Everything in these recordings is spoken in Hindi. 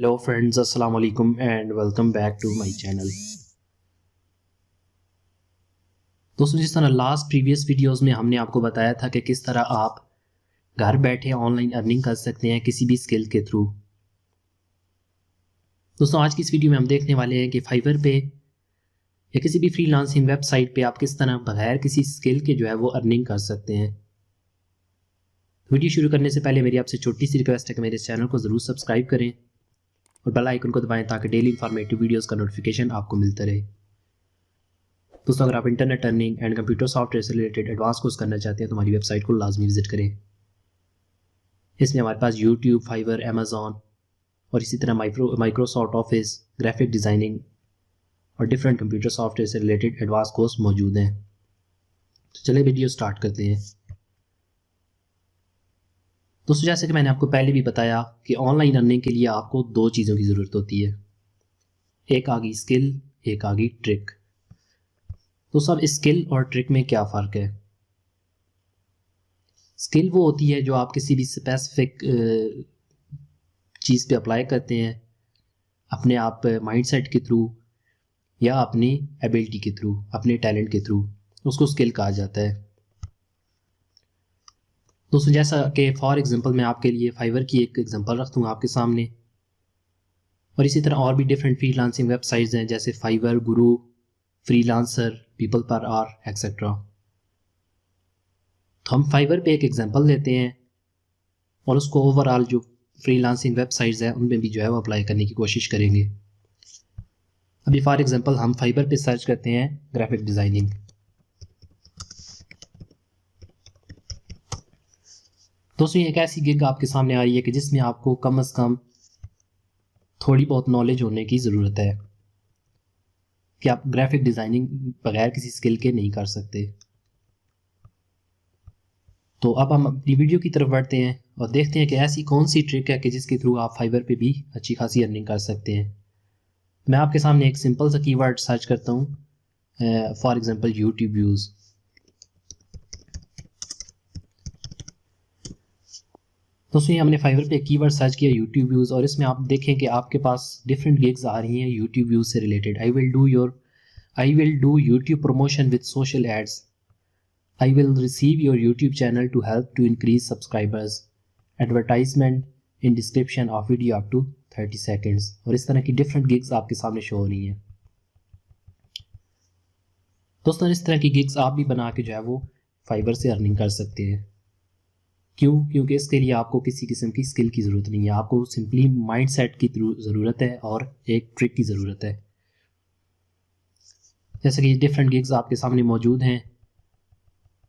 हेलो फ्रेंड्स, अस्सलाम वालेकुम and welcome back to my channel. दोस्तों, जिस तरह लास्ट प्रीवियस वीडियोस में हमने आपको बताया था कि किस तरह आप घर बैठे ऑनलाइन अर्निंग कर सकते हैं किसी भी स्किल के थ्रू। दोस्तों, आज की इस वीडियो में हम देखने वाले हैं कि फाइवर पे या किसी भी फ्रीलांसिंग वेबसाइट पे आप किस तरह बगैर किसी स्किल के जो है वो अर्निंग कर सकते हैं। वीडियो शुरू करने से पहले मेरी आपसे छोटी सी रिक्वेस्ट है कि मेरे चैनल को ज़रूर सब्सक्राइब करें और बेल आइकन को दबाएं ताकि डेली इंफॉर्मेटिव वीडियोस का नोटिफिकेशन आपको मिलता रहे। दोस्तों, अगर आप internet earning and computer software से रिलेटेड एडवांस कोर्स करना चाहते हैं तो हमारी वेबसाइट को लाजमी विजिट करें। इसमें हमारे पास यूट्यूब, फाइवर, अमेज़ॉन और इसी तरह माइक्रोसॉफ्ट ऑफिस, ग्राफिक डिज़ाइनिंग और डिफरेंट कंप्यूटर सॉफ्टवेयर से रिलेटेड एडवांस कोर्स मौजूद हैं। तो चलिए वीडियो स्टार्ट करते हैं। दोस्तों, जैसे कि मैंने आपको पहले भी बताया कि ऑनलाइन अर्निंग के लिए आपको दो चीज़ों की ज़रूरत होती है। एक आ गई स्किल, एक आ गई ट्रिक। दोस्तों, अब स्किल और ट्रिक में क्या फ़र्क है? स्किल वो होती है जो आप किसी भी स्पेसिफिक चीज़ पे अप्लाई करते हैं अपने आप माइंडसेट के थ्रू या अपनी एबिलिटी के थ्रू, अपने टैलेंट के थ्रू, उसको स्किल कहा जाता है। दोस्तों, जैसा कि फॉर एग्जांपल मैं आपके लिए फाइवर की एक एग्जांपल रखता हूँ आपके सामने, और इसी तरह और भी डिफरेंट फ्रीलांसिंग वेबसाइट्स हैं जैसे फाइवर, गुरु, freelancer, people per hour etcetera. तो हम फाइवर पे एक एग्जांपल लेते हैं और उसको ओवरऑल जो फ्रीलांसिंग वेबसाइट्स हैं उनमें भी जो है वो अप्लाई करने की कोशिश करेंगे। अभी फॉर एग्जांपल हम फाइवर पे सर्च करते हैं ग्राफिक डिज़ाइनिंग। दोस्तों, ये एक ऐसी गिग आपके सामने आ रही है कि जिसमें आपको कम से कम थोड़ी बहुत नॉलेज होने की ज़रूरत है कि आप ग्राफिक डिज़ाइनिंग बगैर किसी स्किल के नहीं कर सकते। तो अब हम अपनी वीडियो की तरफ बढ़ते हैं और देखते हैं कि ऐसी कौन सी ट्रिक है कि जिसके थ्रू आप फाइवर पे भी अच्छी खासी अर्निंग कर सकते हैं। मैं आपके सामने एक सिंपल सा कीवर्ड सर्च करता हूँ, फॉर एग्जांपल यूट्यूब व्यूज़। दोस्तों, ये हमने फाइवर पे कीवर्ड सर्च किया यूट्यूब व्यूज़, और इसमें आप देखें कि आपके पास डिफरेंट गिग्स आ रही हैं यूट्यूब व्यूज़ से related. I will do YouTube promotion with social ads. I will receive your YouTube channel to help to increase subscribers. Advertisement in description of video up to 30 seconds. और इस तरह की डिफरेंट गिग्स आपके सामने शो हो रही हैं। दोस्तों, इस तरह की गिग्स आप भी बना के जो है वो फाइवर से अर्निंग कर सकते हैं। क्यों? क्योंकि इसके लिए आपको किसी किस्म की स्किल की ज़रूरत नहीं है, आपको सिंपली माइंडसेट की ज़रूरत है और एक ट्रिक की ज़रूरत है। जैसे कि डिफरेंट गिग्स आपके सामने मौजूद हैं,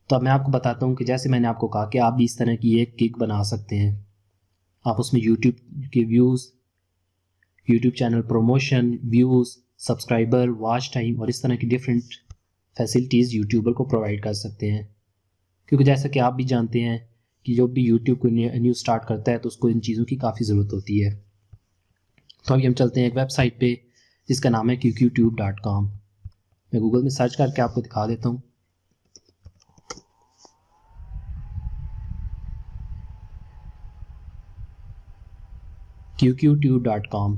तो अब मैं आपको बताता हूँ कि जैसे मैंने आपको कहा कि आप भी इस तरह की एक गिग बना सकते हैं। आप उसमें यूट्यूब के views, YouTube channel promotion, views, subscriber, watch time और इस तरह की डिफरेंट फैसिलिटीज़ यूट्यूबर को प्रोवाइड कर सकते हैं। क्योंकि जैसा कि आप भी जानते हैं कि जब भी यूट्यूब को न्यू स्टार्ट करता है तो उसको इन चीज़ों की काफ़ी ज़रूरत होती है। तो अभी हम चलते हैं एक वेबसाइट पे जिसका नाम है QQTube.com। मैं गूगल में सर्च करके आपको दिखा देता हूँ। QQTube.com।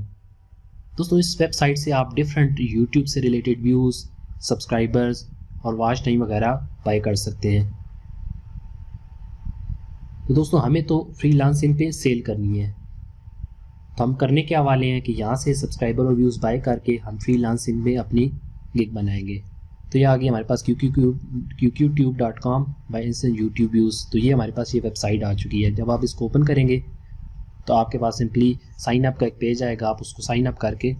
दोस्तों, इस वेबसाइट से आप डिफरेंट यूट्यूब से रिलेटेड व्यूज़, सब्सक्राइबर्स और वॉच टाइम वगैरह बाय कर सकते हैं। तो दोस्तों, हमें तो फ्रीलांसिंग पे सेल करनी है, तो हम करने क्या वाले हैं कि यहाँ से सब्सक्राइबर और व्यूज़ बाय करके हम फ्रीलांसिंग में अपनी गिग बनाएंगे। तो ये आ गई हमारे पास QQTube.com बाय यूट्यूब व्यूज़। तो ये हमारे पास ये वेबसाइट आ चुकी है। जब आप इसको ओपन करेंगे तो आपके पास सिंपली साइन अप का एक पेज आएगा, आप उसको साइन अप करके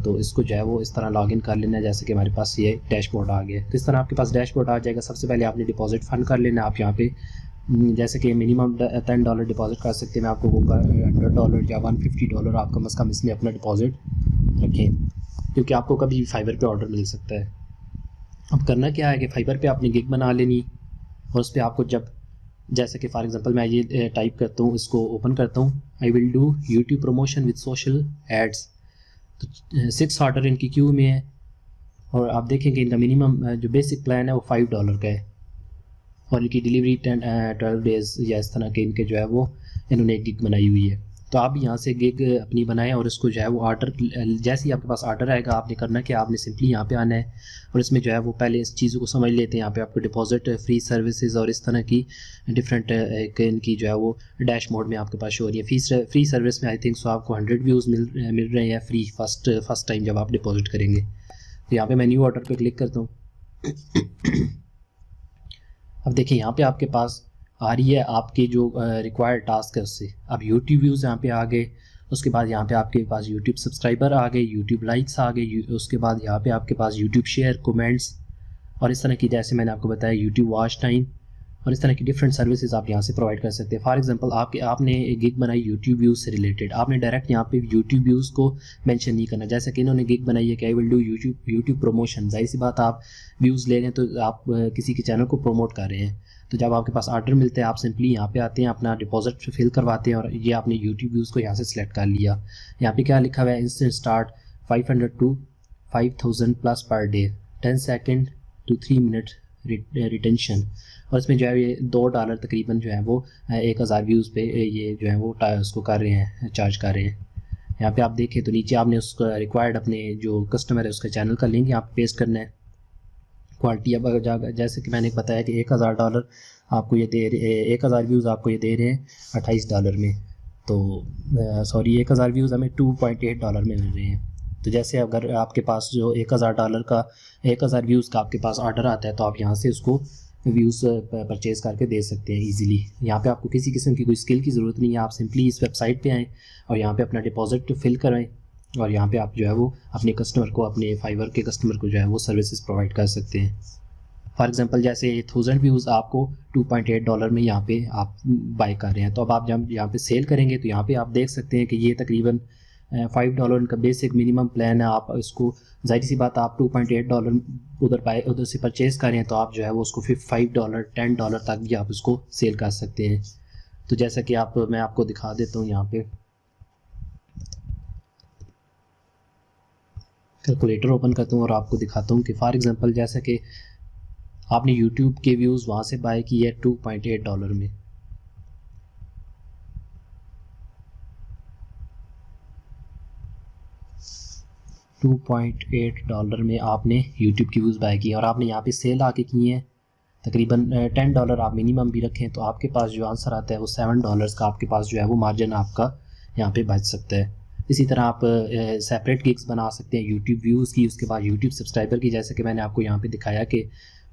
तो इसको जो है वो इस तरह लॉगिन कर लेना है। जैसे कि हमारे पास ये डैशबोर्ड आ गया, तो इस तरह आपके पास डैशबोर्ड आ जाएगा। सबसे पहले आपने डिपॉजिट फ़ंड कर लेना। आप यहाँ पे जैसे कि मिनिमम $10 डिपॉजिट कर सकते हैं। मैं आपको कहूँगा $100 या $150 आप कम से कम इसमें अपना डिपॉजिट रखें, क्योंकि आपको कभी भी फाइवर पे ऑर्डर मिल सकता है। अब करना क्या है कि फाइवर पे आपने गिग बना लेनी और उस पर आपको जब, जैसे कि फॉर एग्जांपल मैं ये टाइप करता हूँ, इसको ओपन करता हूँ, I will do YouTube promotion with social ads. तो 6 ऑर्डर इनकी क्यू में है और आप देखेंगे इनका मिनिमम जो बेसिक प्लान है वो $5 का है और इनकी डिलीवरी 12 डेज़ या इस तरह के इनके जो है वो इन्होंने एक गिग बनाई हुई है। तो आप यहाँ से गिग अपनी बनाएं और इसको जो है वो ऑर्डर, जैसे ही आपके पास ऑर्डर आएगा आपने करना क्या, आपने सिंपली यहाँ पे आना है और इसमें जो है वो पहले इस चीज़ों को समझ लेते हैं। यहाँ पे आपको डिपॉजिट, फ्री सर्विसेज और इस तरह की डिफरेंट इनकी जो है वो डैश मोड में आपके पास शो हो रही है। फ्री सर्विस में आई थिंक सो आपको 100 व्यूज़ मिल रहे हैं फ्री फर्स्ट टाइम जब आप डिपॉजिट करेंगे। तो यहाँ पर मैं न्यू ऑर्डर पर क्लिक करता हूँ। अब देखिए यहाँ पे आपके पास आ रही है आपके जो रिक्वायर्ड टास्क है उससे। अब यूट्यूब व्यूज़ यहाँ पे आ गए, उसके बाद यहाँ पे आपके पास यूट्यूब सब्सक्राइबर आ गए, यूट्यूब लाइक्स आ गए, उसके बाद यहाँ पे आपके पास यूट्यूब शेयर, कमेंट्स और इस तरह की, जैसे मैंने आपको बताया यूट्यूब वॉच टाइम और इस तरह की डिफरेंट सर्विसेज आप यहाँ से प्रोवाइड कर सकते हैं। फॉर एग्जांपल आपने एक गिग बनाई यूट्यूब व्यूज़ से रिलेटेड, आपने डायरेक्ट यहाँ पे यूट्यूब व्यूज़ को मेंशन नहीं करना। जैसे कि इन्होंने गिग बनाई है कि आई विल डू यूट्यूब प्रमोशन, जाहिर सी बात आप व्यूज़ ले रहे हैं तो आप किसी के चैनल को प्रमोट कर रहे हैं। तो जब आपके पास ऑर्डर मिलते हैं आप सिंपली यहाँ पे आते हैं, अपना डिपॉजिट फिल करवाते हैं और ये आपने यूट्यूब व्यूज़ को यहाँ से सिलेक्ट कर लिया। यहाँ पे क्या लिखा हुआ है, instant start 500 to 5000 plus per day, 10 second to 3 minute retention. और इसमें जो है ये $2 तकरीबन जो है वो 1000 व्यूज़ पे ये जो है वो उसको कर रहे हैं, चार्ज कर रहे हैं। यहाँ पे आप देखें तो नीचे आपने उसका रिक्वायर्ड अपने जो कस्टमर है उसका चैनल का लिंक यहाँ पे पेस्ट करना है। क्वालिटी अब अगर जैसे कि मैंने बताया कि $1000 आपको ये दे रहे, 1000 व्यूज़ आपको ये दे रहे हैं $28 में। तो सॉरी 1000 व्यूज़ हमें $2.8 में मिल रहे हैं। तो जैसे अगर आपके पास जो $1000 का 1000 व्यूज़ का आपके पास ऑर्डर आता है तो आप यहाँ से उसको व्यूज़ परचेज़ करके दे सकते हैं ईज़िली। यहाँ पे आपको किसी किस्म की कोई स्किल की ज़रूरत नहीं है, आप सिंपली इस वेबसाइट पे आएँ और यहाँ पे अपना डिपॉजिट फिल कराएँ और यहाँ पे आप जो है वो अपने कस्टमर को, अपने फाइवर के कस्टमर को जो है वो सर्विसेज प्रोवाइड कर सकते हैं। फॉर एग्जांपल जैसे 1000 व्यूज़ आपको $2.8 में यहाँ पे आप बाय कर रहे हैं, तो अब आप जब यहाँ पे सेल करेंगे तो यहाँ पे आप देख सकते हैं कि ये तकरीबन $5 इनका बेसिक मिनिमम प्लान है। आप इसको, जाहिर सी बात आप $2.8 उधर से परचेज़ करें तो आप जो है वो उसको फिर $5, $10 तक भी आप उसको सेल कर सकते हैं। तो जैसा कि मैं आपको दिखा देता हूँ, यहाँ पे कैलकुलेटर ओपन करता हूँ और आपको दिखाता हूँ कि फॉर एग्जांपल जैसा कि आपने यूट्यूब के व्यूज़ वहाँ से बाय किए $2.8 में। $2.8 में आपने यूट्यूब की व्यूज़ बाय किए और आपने यहाँ पे सेल आके किए हैं तकरीबन $10 आप मिनिमम भी रखें तो आपके पास जो आंसर आता है वो $7 का आपके पास जो है वो मार्जिन आपका यहाँ पे बच सकता है। इसी तरह आप सेपरेट गिग्स बना सकते हैं यूट्यूब व्यूज़ की, उसके बाद यूट्यूब सब्सक्राइबर की। जैसे कि मैंने आपको यहाँ पे दिखाया कि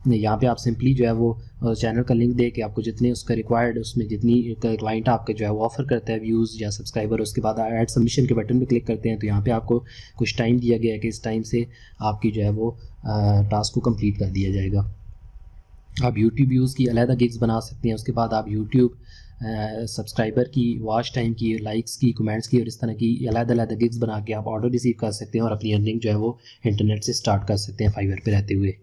यहाँ पे आप सिंपली जो है वो चैनल का लिंक दे के आपको जितने उसका रिक्वायर्ड, उसमें जितनी क्लाइंट आपका जो है वो ऑफ़र करता है व्यूज़ या सब्सक्राइबर, उसके बाद ऐड सबमिशन के बटन पे क्लिक करते हैं तो यहाँ पे आपको कुछ टाइम दिया गया है कि इस टाइम से आपकी जो है वो टास्क को कंप्लीट कर दिया जाएगा। आप यूट्यूब व्यूज़ की अलहदा गिग्स बना सकते हैं, उसके बाद आप यूट्यूब सब्सक्राइबर की, वॉच टाइम की, लाइक्स की, कमेंट्स की और इस तरह की अलग-अलग गिग्स बना के आप ऑर्डर रिसीव कर सकते हैं और अपनी अर्निंग जो है वो इंटरनेट से स्टार्ट कर सकते हैं फाइवर पे रहते हुए।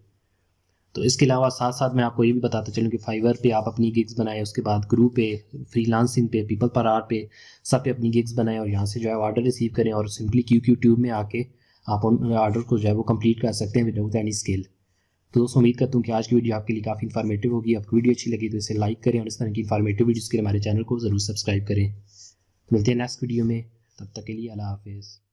तो इसके अलावा साथ साथ मैं आपको ये भी बताता चलूँ कि फाइवर पे आप अपनी गिग्स बनाएं, उसके बाद ग्रुप पे, फ्रीलांसिंग पे, पीपल पर आवर पे, सब पे अपनी गिग्स बनाएं और यहाँ से जो है ऑर्डर रिसीव करें और सिंपली क्यूट्यूब में आके आप उन ऑर्डर को जो है वो कंप्लीट कर सकते हैं विदाउट एनी स्किल। तो दोस्तों उम्मीद करता हूँ कि आज की वीडियो आपके लिए काफ़ी इन्फॉर्मेटिव होगी। आपको वीडियो अच्छी लगी तो इसे लाइक करें और इस तरह की इन्फॉर्मेटिव वीडियोज़ के लिए हमारे चैनल को ज़रूर सब्सक्राइब करें। तो मिलते हैं नेक्स्ट वीडियो में, तब तक के लिए अल्लाह हाफिज़।